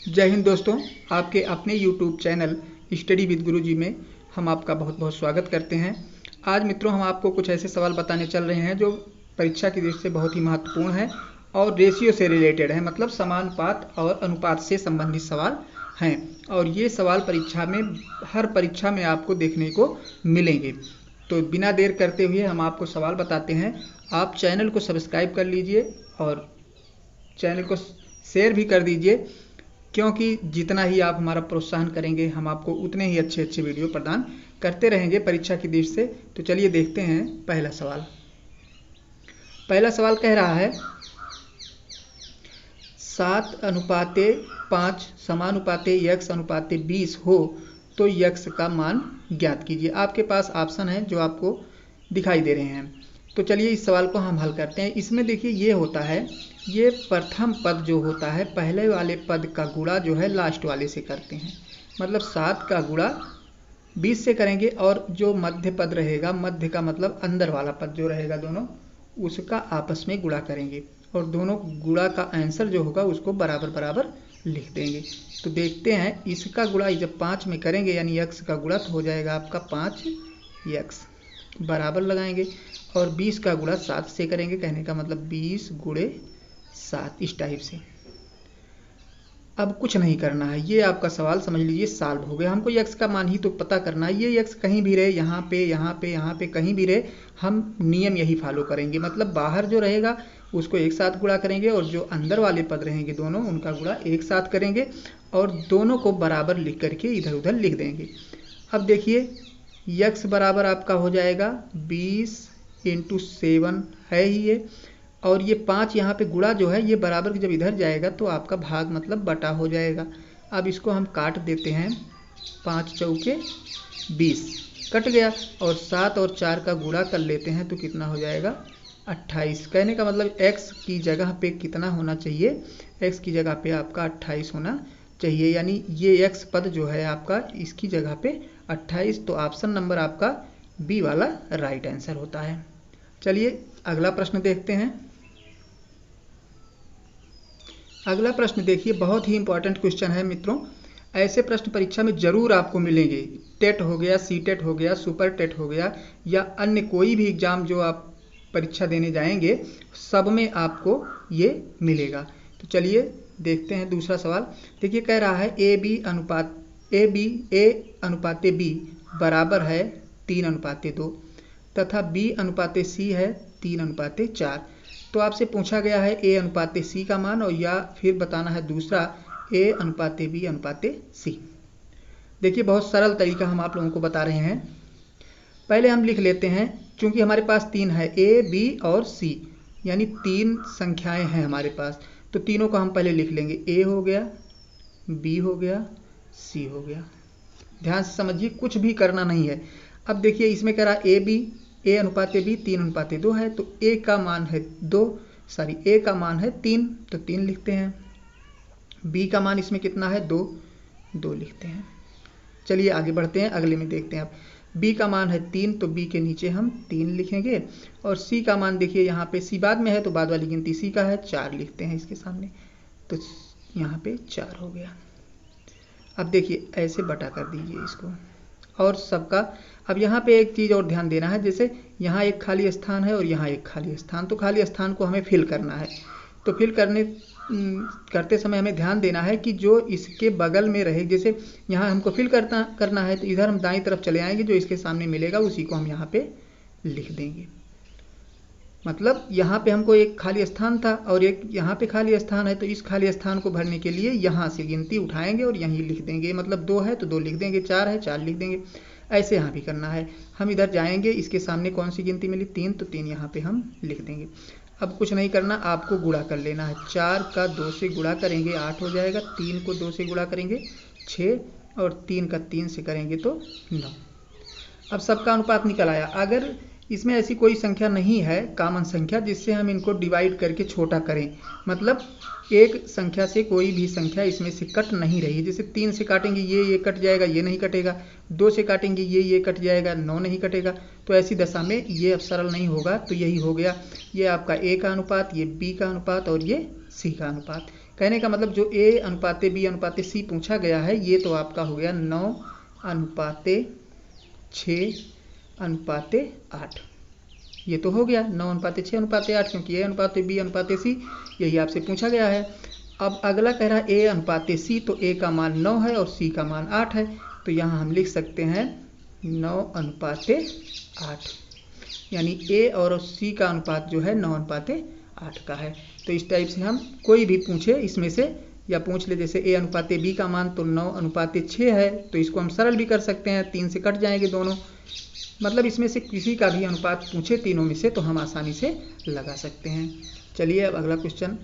जय हिंद दोस्तों, आपके अपने YouTube चैनल स्टडी विद गुरुजी में हम आपका बहुत बहुत स्वागत करते हैं। आज मित्रों हम आपको कुछ ऐसे सवाल बताने चल रहे हैं जो परीक्षा की दृष्टि से बहुत ही महत्वपूर्ण है और रेशियो से रिलेटेड है, मतलब समानुपात और अनुपात से संबंधित सवाल हैं। और ये सवाल हर परीक्षा में आपको देखने को मिलेंगे। तो बिना देर करते हुए हम आपको सवाल बताते हैं। आप चैनल को सब्सक्राइब कर लीजिए और चैनल को शेयर भी कर दीजिए, क्योंकि जितना ही आप हमारा प्रोत्साहन करेंगे हम आपको उतने ही अच्छे अच्छे वीडियो प्रदान करते रहेंगे परीक्षा की दृष्टि से। तो चलिए देखते हैं पहला सवाल। पहला सवाल कह रहा है 7:5 समानुपाते x अनुपाते 20 हो तो x का मान ज्ञात कीजिए। आपके पास ऑप्शन है जो आपको दिखाई दे रहे हैं। तो चलिए इस सवाल को हम हल करते हैं। इसमें देखिए ये होता है, ये प्रथम पद जो होता है पहले वाले पद का गुणा जो है लास्ट वाले से करते हैं, मतलब 7 का गुणा 20 से करेंगे और जो मध्य पद रहेगा, मध्य का मतलब अंदर वाला पद जो रहेगा दोनों, उसका आपस में गुणा करेंगे और दोनों गुणा का आंसर जो होगा उसको बराबर बराबर लिख देंगे। तो देखते हैं इसका गुणा जब 5 में करेंगे यानी x का गुणा तो हो जाएगा आपका 5x, बराबर लगाएंगे और 20 का गुणा 7 से करेंगे, कहने का मतलब 20 गुणे 7, इस टाइप से। अब कुछ नहीं करना है, ये आपका सवाल समझ लीजिए सॉल्व हो गया। हमको x का मान ही तो पता करना है। ये x कहीं भी रहे, यहाँ पे यहाँ पे यहाँ पे कहीं भी रहे, हम नियम यही फॉलो करेंगे, मतलब बाहर जो रहेगा उसको एक साथ गुणा करेंगे और जो अंदर वाले पद रहेंगे दोनों, उनका गुणा एक साथ करेंगे और दोनों को बराबर लिख करके इधर उधर लिख देंगे। अब देखिए x बराबर आपका हो जाएगा 20 × 7 है ही ये, और ये 5 यहाँ पे गुणा जो है ये बराबर जब इधर जाएगा तो आपका भाग मतलब बटा हो जाएगा। अब इसको हम काट देते हैं, 5 चौके 20 कट गया और 7 और 4 का गुणा कर लेते हैं तो कितना हो जाएगा 28। कहने का मतलब x की जगह पे कितना होना चाहिए, x की जगह पे आपका 28 होना चाहिए, यानी ये x पद जो है आपका इसकी जगह पे 28। तो ऑप्शन नंबर आपका बी वाला राइट आंसर होता है। चलिए अगला प्रश्न देखते हैं। अगला प्रश्न देखिए, बहुत ही इंपॉर्टेंट क्वेश्चन है मित्रों। ऐसे प्रश्न परीक्षा में जरूर आपको मिलेंगे। टेट हो गया, सी टेट हो गया, सुपर टेट हो गया या अन्य कोई भी एग्जाम जो आप परीक्षा देने जाएंगे, सब में आपको ये मिलेगा। तो चलिए देखते हैं दूसरा सवाल। देखिए कह रहा है ए अनुपाते बी बराबर है 3:2 तथा b अनुपाते c है 3:4। तो आपसे पूछा गया है a अनुपाते c का मान और या फिर बताना है दूसरा a अनुपाते b अनुपाते c। देखिए बहुत सरल तरीका हम आप लोगों को बता रहे हैं। पहले हम लिख लेते हैं, क्योंकि हमारे पास 3 है a b और c, यानी 3 संख्याएं हैं हमारे पास, तो तीनों को हम पहले लिख लेंगे। a हो गया, b हो गया, c हो गया। ध्यान से समझिए, कुछ भी करना नहीं है। अब देखिए इसमें कह रहा है a अनुपाते b 3:2 है, तो a का मान है 3, तो 3 लिखते हैं। b का मान इसमें कितना है 2 लिखते हैं। चलिए आगे बढ़ते हैं, अगले में देखते हैं। अब b का मान है 3, तो b के नीचे हम 3 लिखेंगे और c का मान देखिए यहाँ पे c बाद में है तो बाद वाली गिनती c का है, 4 लिखते हैं इसके सामने, तो यहाँ पे 4 हो गया। अब देखिए ऐसे बटा कर दीजिए इसको और सबका। अब यहाँ पे एक चीज़ और ध्यान देना है, जैसे यहाँ एक खाली स्थान है और यहाँ एक खाली स्थान, तो खाली स्थान को हमें फिल करना है। तो फिल करते समय हमें ध्यान देना है कि जो इसके बगल में रहे, जैसे यहाँ हमको फिल करना है तो इधर हम दाईं तरफ चले आएंगे, जो इसके सामने मिलेगा उसी को हम यहाँ पे लिख देंगे। मतलब यहाँ पे हमको एक खाली स्थान था और एक यहाँ पे खाली स्थान है, तो इस खाली स्थान को भरने के लिए यहाँ से गिनती उठाएंगे और यहीं लिख देंगे। मतलब 2 है तो 2 लिख देंगे, 4 है 4 लिख देंगे। ऐसे यहाँ भी करना है। हम इधर जाएंगे, इसके सामने कौन सी गिनती मिली 3, तो 3 यहाँ पे हम लिख देंगे। अब कुछ नहीं करना, आपको गुणा कर लेना है। 4 का 2 से गुणा करेंगे 8 हो जाएगा, 3 को 2 से गुणा करेंगे 6 और 3 का 3 से करेंगे तो 9। अब सबका अनुपात निकल आया। अगर इसमें ऐसी कोई संख्या नहीं है कॉमन संख्या जिससे हम इनको डिवाइड करके छोटा करें, मतलब एक संख्या से कोई भी संख्या इसमें से कट नहीं रही है। जैसे 3 से काटेंगे ये कट जाएगा, ये नहीं कटेगा, 2 से काटेंगे ये कट जाएगा, 9 नहीं कटेगा, तो ऐसी दशा में ये अब सरल नहीं होगा। तो यही हो गया, ये आपका a का अनुपात, ये b का अनुपात और ये c का अनुपात। कहने का मतलब जो A अनुपाते B अनुपाते C पूछा गया है ये तो आपका हो गया 9:6:8। ये तो हो गया 9:6:8 क्योंकि A अनुपाते B अनुपाते C यही आपसे पूछा गया है। अब अगला कह रहा है A अनुपाते C, तो A का मान 9 है और C का मान 8 है, तो यहाँ हम लिख सकते हैं 9:8, यानी A और C का अनुपात जो है 9:8 का है। तो इस टाइप से हम कोई भी पूछे इसमें से, या पूछ ले जैसे A अनुपाते B का मान तो 9:6 है, तो इसको हम सरल भी कर सकते हैं, 3 से कट जाएंगे दोनों, मतलब इसमें से किसी का भी अनुपात पूछे तीनों में से तो हम आसानी से लगा सकते हैं। चलिए अब अगला क्वेश्चन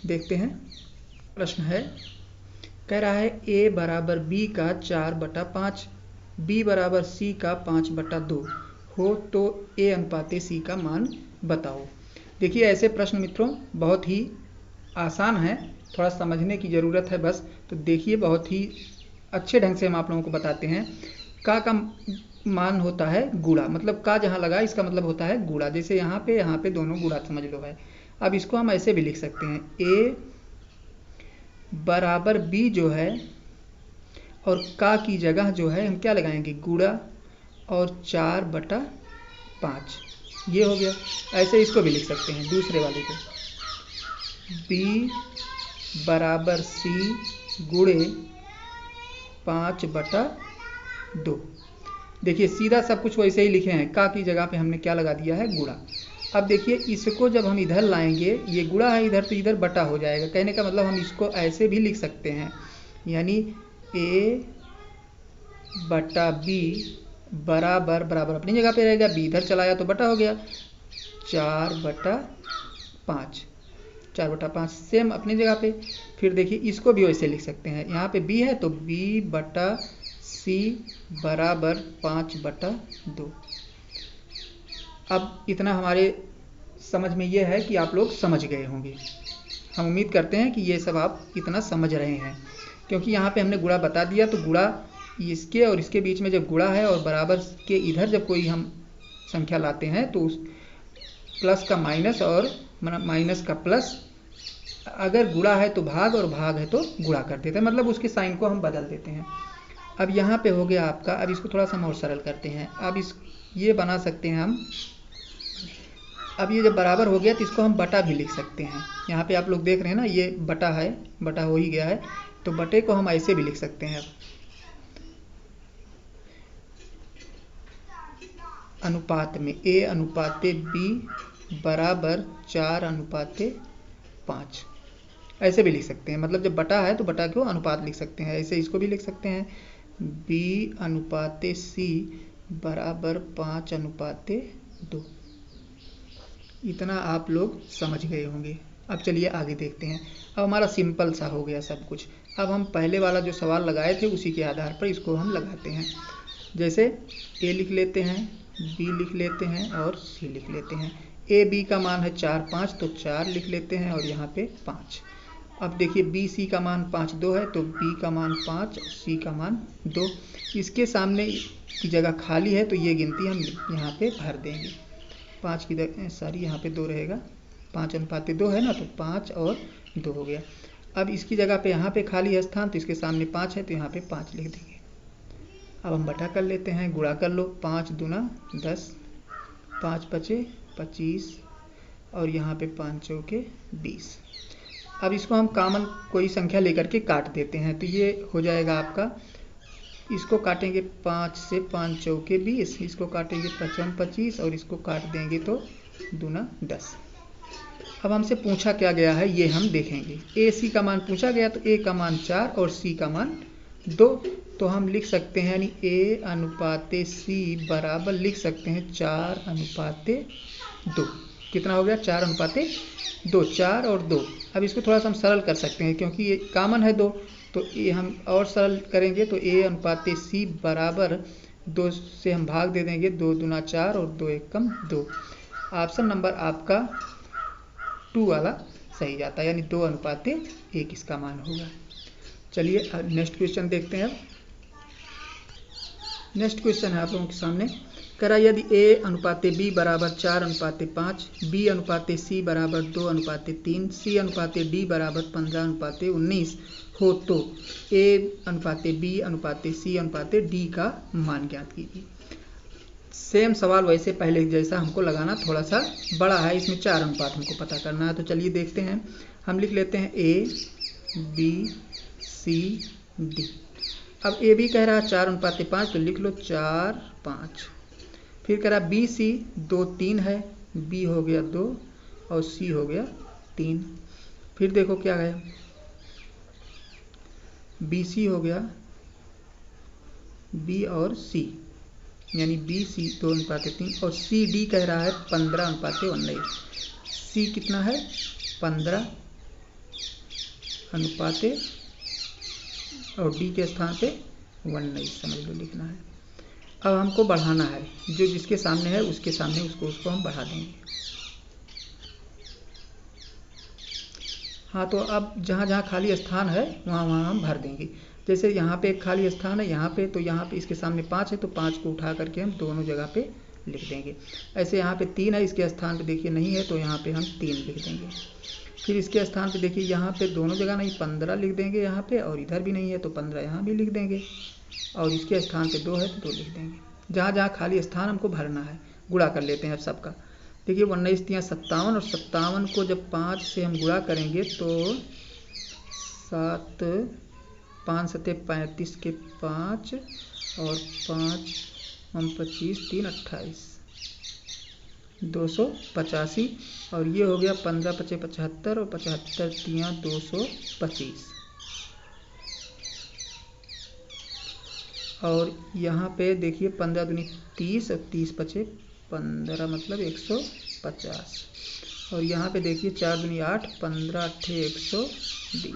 देखते हैं। प्रश्न है, कह रहा है A बराबर B का 4/5, B बराबर C का 5/2 हो तो A अनुपाते C का मान बताओ। देखिए ऐसे प्रश्न मित्रों बहुत ही आसान है, थोड़ा समझने की ज़रूरत है बस। तो देखिए बहुत ही अच्छे ढंग से हम आप लोगों को बताते हैं। का मान होता है गुणा, मतलब का जहाँ लगा इसका मतलब होता है गुणा। जैसे यहाँ पे दोनों गुणा समझ लो है। अब इसको हम ऐसे भी लिख सकते हैं, A बराबर B जो है और का की जगह जो है हम क्या लगाएंगे गुणा और 4/5, ये हो गया। ऐसे इसको भी लिख सकते हैं दूसरे वाले को, B बराबर C गुणे 5/2। देखिए सीधा सब कुछ वैसे ही लिखे हैं, का की जगह पे हमने क्या लगा दिया है गुणा। अब देखिए इसको जब हम इधर लाएंगे, ये गुणा है इधर तो इधर बटा हो जाएगा। कहने का मतलब हम इसको ऐसे भी लिख सकते हैं, यानी A बटा B बराबर बराबर अपनी जगह पे रहेगा, B इधर चलाया तो बटा हो गया, 4/5 सेम अपनी जगह पे। फिर देखिए इसको भी वैसे लिख सकते हैं, यहाँ पे B है तो B बटा C बराबर 5/2। अब इतना हमारे समझ में ये है कि आप लोग समझ गए होंगे। हम उम्मीद करते हैं कि ये सब आप इतना समझ रहे हैं, क्योंकि यहाँ पे हमने गुणा बता दिया। तो गुणा इसके और इसके बीच में जब गुणा है और बराबर के इधर जब कोई हम संख्या लाते हैं तो उस प्लस का माइनस और माइनस का प्लस, अगर गुणा है तो भाग और भाग है तो गुणा कर देते हैं, मतलब उसके साइन को हम बदल देते हैं। अब यहाँ पे हो गया आपका, अब इसको थोड़ा सा हम और सरल करते हैं। अब ये बना सकते हैं हम, अब ये जब बराबर हो गया तो इसको हम बटा भी लिख सकते हैं। यहाँ पे आप लोग देख रहे हैं ना, ये बटा है, बटा हो ही गया है, तो बटे को हम ऐसे भी लिख सकते हैं। अनुपात में A अनुपाते B बराबर 4/5, ऐसे भी लिख सकते हैं। मतलब जब बटा है तो बटा को अनुपात लिख सकते हैं, ऐसे इसको भी लिख सकते हैं। B अनुपाते C बराबर 5/2। इतना आप लोग समझ गए होंगे। अब चलिए आगे देखते हैं। अब हमारा सिंपल सा हो गया सब कुछ। अब हम पहले वाला जो सवाल लगाए थे उसी के आधार पर इसको हम लगाते हैं। जैसे A लिख लेते हैं, B लिख लेते हैं और C लिख लेते हैं। A B का मान है 4 5, तो 4 लिख लेते हैं और यहाँ पे 5। अब देखिए B C का मान 5 2 है, तो B का मान 5 और C का मान 2। इसके सामने की जगह खाली है तो ये गिनती हम यहाँ पे भर देंगे। 5 की सॉरी यहाँ पे 2 रहेगा, 5/2 है ना, तो 5 और 2 हो गया। अब इसकी जगह पे यहाँ पे खाली है स्थान, तो इसके सामने 5 है तो यहाँ पे 5 लिख देंगे। अब हम बटा कर लेते हैं, गुणा कर लो, 5 दूना 10, 5 पचे 25 और यहाँ पे 5 चौके 20। अब इसको हम कॉमन कोई संख्या लेकर के काट देते हैं, तो ये हो जाएगा आपका, इसको काटेंगे 5 से 5 चौके 20, इसको काटेंगे 55 25 और इसको काट देंगे तो दूना 10। अब हमसे पूछा क्या गया है ये हम देखेंगे। ए सी का मान पूछा गया, तो ए का मान 4 और सी का मान 2, तो हम लिख सकते हैं यानी ए अनुपाते सी बराबर लिख सकते हैं 4/2। कितना हो गया 4/2, 4 और 2। अब इसको थोड़ा सा हम सरल कर सकते हैं क्योंकि ये कॉमन है 2, तो ये हम और सरल करेंगे तो ए अनुपाते सी बराबर 2 से हम भाग दे देंगे, 2 दूना 4 और 2 एकम 2। ऑप्शन नंबर आपका 2 वाला सही जाता है, यानी 2/1 इसका मान होगा। चलिए नेक्स्ट क्वेश्चन देखते हैं। अब नेक्स्ट क्वेश्चन है आप लोगों के सामने, करा यदि A अनुपाते B बराबर 4:5, B अनुपाते C बराबर 2:3, C अनुपाते D बराबर 15:19 हो तो A अनुपाते B अनुपाते C अनुपाते D का मान ज्ञात कीजिए। सेम सवाल वैसे पहले जैसा हमको लगाना, थोड़ा सा बड़ा है, इसमें 4 अनुपात हमको पता करना है। तो चलिए देखते हैं, हम लिख लेते हैं A B C D। अब A B कह रहा है 4:5 तो लिख लो 4 5। फिर कह रहा B C 2 3 है, B हो गया 2 और C हो गया 3। फिर देखो क्या है, B C हो गया B और C, यानी B C 2:3 और C D कह रहा है 15:19। C कितना है 15 अनुपाते और D के स्थान पे 19 समझ लो लिखना है। अब हमको बढ़ाना है, जो जिसके सामने है उसके सामने उसको हम बढ़ा देंगे। हाँ, तो अब जहाँ जहाँ खाली स्थान है वहाँ वहाँ हम भर देंगे। जैसे यहाँ पे एक खाली स्थान है यहाँ पे, तो यहाँ पे इसके सामने 5 है तो 5 को उठा करके हम दोनों जगह पे लिख देंगे। ऐसे यहाँ पे 3 है, इसके स्थान पे देखिए नहीं है तो यहाँ पे हम 3 लिख देंगे। फिर इसके स्थान पे देखिए यहाँ पे दोनों जगह नहीं 15 लिख देंगे यहाँ पे, और इधर भी नहीं है तो 15 यहाँ भी लिख देंगे, और इसके स्थान पे 2 है तो 2 लिख देंगे। जहाँ जहाँ खाली स्थान हमको भरना है। गुणा कर लेते हैं अब सबका। देखिए 19 3 57 और 57 को जब 5 से हम गुणा करेंगे तो 7 5 7 35 के 5 और 5 25 3 28 285, और ये हो गया 15 5 75 और 75 3 225। और यहाँ पे देखिए 15 दूनी 30 और 30 5 15 मतलब 150, और यहाँ पे देखिए 4 दूनी 8 15 8 120।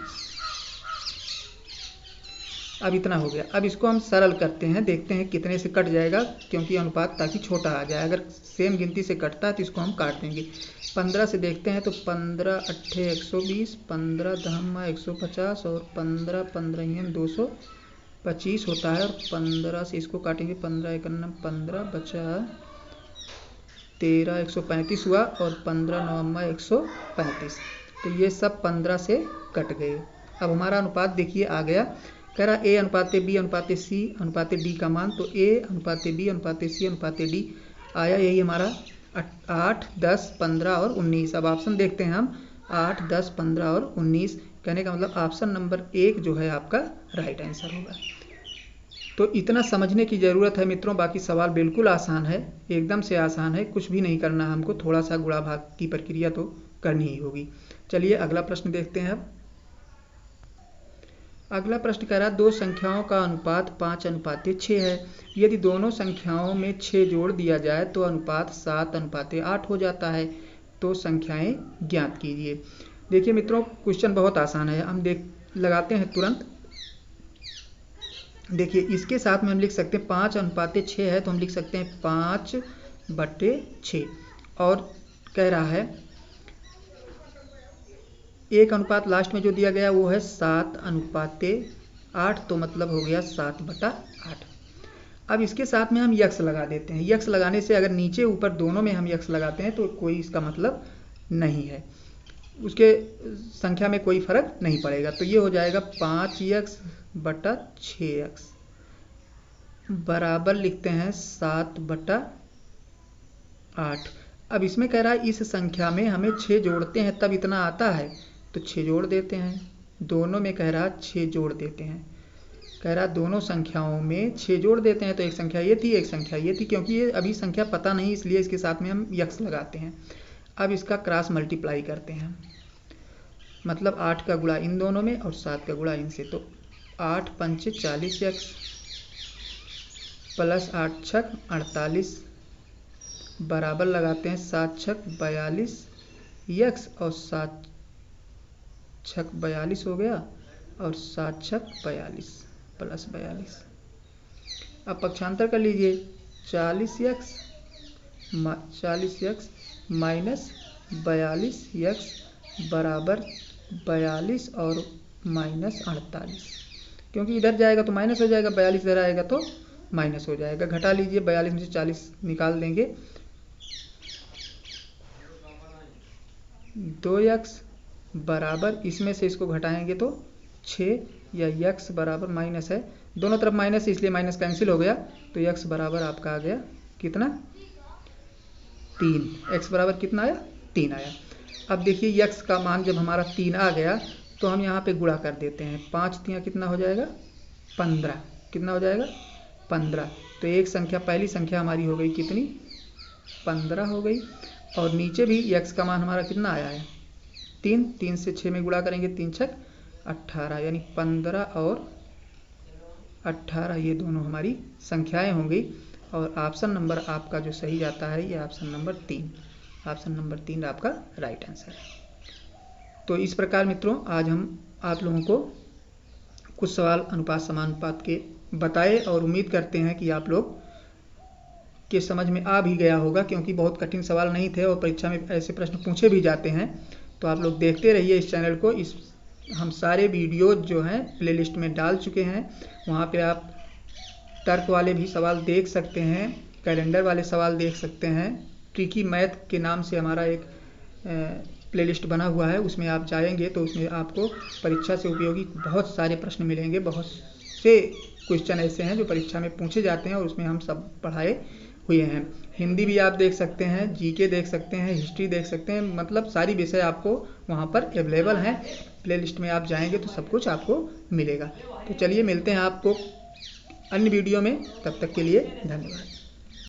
अब इतना हो गया। अब इसको हम सरल करते हैं, देखते हैं कितने से कट जाएगा, क्योंकि अनुपात ताकि छोटा आ जाए। अगर सेम गिनती से कटता है तो इसको हम काट देंगे। 15 से देखते हैं तो 15 8 120, 15 10 150 और 15 15 225 होता है, और 15 से इसको काटेंगे 15 1 15 बचा 13 135 हुआ, और 15 9 135। तो ये सब 15 से कट गए। अब हमारा अनुपात देखिए आ गया। कह रहा A अनुपाते B अनुपाते C अनुपाते D का मान, तो A अनुपाते B अनुपाते C अनुपाते D आया यही हमारा 8 10 15 और 19। अब ऑप्शन देखते हैं हम, 8 10 15 और 19, कहने का मतलब ऑप्शन नंबर 1 जो है आपका राइट आंसर होगा। तो इतना समझने की ज़रूरत है मित्रों, बाकी सवाल बिल्कुल आसान है, एकदम से आसान है, कुछ भी नहीं करना हमको, थोड़ा सा गुणा भाग की प्रक्रिया तो करनी ही होगी। चलिए अगला प्रश्न देखते हैं। अब अगला प्रश्न कह रहा है दो संख्याओं का अनुपात 5:6 है। यदि दोनों संख्याओं में 6 जोड़ दिया जाए तो अनुपात 7:8 हो जाता है, तो संख्याएं ज्ञात कीजिए। देखिए मित्रों, क्वेश्चन बहुत आसान है, हम लगाते हैं तुरंत। देखिए इसके साथ में हम लिख सकते हैं 5:6 है तो हम लिख सकते हैं 5/6, और कह रहा है एक अनुपात लास्ट में जो दिया गया वो है 7:8, तो मतलब हो गया 7/8। अब इसके साथ में हम यक्स लगा देते हैं। यक्स लगाने से अगर नीचे ऊपर दोनों में हम यक्स लगाते हैं तो कोई इसका मतलब नहीं है, उसके संख्या में कोई फर्क नहीं पड़ेगा। तो ये हो जाएगा 5x/6x बराबर लिखते हैं 7/8। अब इसमें कह रहा है इस संख्या में हमें 6 जोड़ते हैं तब इतना आता है, तो 6 जोड़ देते हैं। दोनों में कह रहा 6 जोड़ देते हैं, कह रहा दोनों संख्याओं में 6 जोड़ देते हैं। तो एक संख्या ये थी, एक संख्या ये थी, क्योंकि ये अभी संख्या पता नहीं इसलिए इसके साथ में हम यक्स लगाते हैं। अब इसका क्रॉस मल्टीप्लाई करते हैं, मतलब 8 का गुणा इन दोनों में और 7 का गुणा इनसे, तो 8 पंचे 40x प्लस 8 छक 48 बराबर लगाते हैं 7 छक 42 यक्स, और 7 छक 42 हो गया, और 7 छक 42 प्लस 42। अब पक्षांतर कर लीजिए, 40x माइनस 42x बराबर 42 और माइनस 48, क्योंकि इधर जाएगा तो माइनस हो जाएगा, 42 इधर आएगा तो माइनस हो जाएगा। घटा लीजिए, 42 में से 40 निकाल देंगे, 2x बराबर, इसमें से इसको घटाएंगे तो 6, या x बराबर माइनस है, दोनों तरफ माइनस है इसलिए माइनस कैंसिल हो गया, तो x बराबर आपका आ गया कितना, 3। x बराबर कितना आया, 3 आया। अब देखिए x का मान जब हमारा 3 आ गया तो हम यहाँ पे गुणा कर देते हैं, 5 तियाँ कितना हो जाएगा, 15, कितना हो जाएगा, 15। तो एक संख्या, पहली संख्या हमारी हो गई कितनी, 15 हो गई। और नीचे भी x का मान हमारा कितना आया है, 3, 3 से 6 में गुणा करेंगे, 3 छक 18, यानी 15 और 18 ये दोनों हमारी संख्याएं होंगी। और ऑप्शन नंबर आपका जो सही जाता है ये ऑप्शन नंबर 3, ऑप्शन नंबर 3 आपका राइट आंसर है। तो इस प्रकार मित्रों आज हम आप लोगों को कुछ सवाल अनुपात समानुपात के बताए और उम्मीद करते हैं कि आप लोग के समझ में आ भी गया होगा, क्योंकि बहुत कठिन सवाल नहीं थे और परीक्षा में ऐसे प्रश्न पूछे भी जाते हैं। तो आप लोग देखते रहिए इस चैनल को, इस हम सारे वीडियोज जो हैं प्लेलिस्ट में डाल चुके हैं, वहाँ पे आप तर्क वाले भी सवाल देख सकते हैं, कैलेंडर वाले सवाल देख सकते हैं, ट्रिकी मैथ के नाम से हमारा एक प्लेलिस्ट बना हुआ है, उसमें आप जाएंगे तो उसमें आपको परीक्षा से उपयोगी बहुत सारे प्रश्न मिलेंगे। बहुत से क्वेश्चन ऐसे हैं जो परीक्षा में पूछे जाते हैं और उसमें हम सब पढ़ाए हुए हैं। हिंदी भी आप देख सकते हैं, जीके देख सकते हैं, हिस्ट्री देख सकते हैं, मतलब सारी विषय आपको वहाँ पर अवेलेबल हैं। प्लेलिस्ट में आप जाएंगे तो सब कुछ आपको मिलेगा। तो चलिए मिलते हैं आपको अन्य वीडियो में, तब तक के लिए धन्यवाद।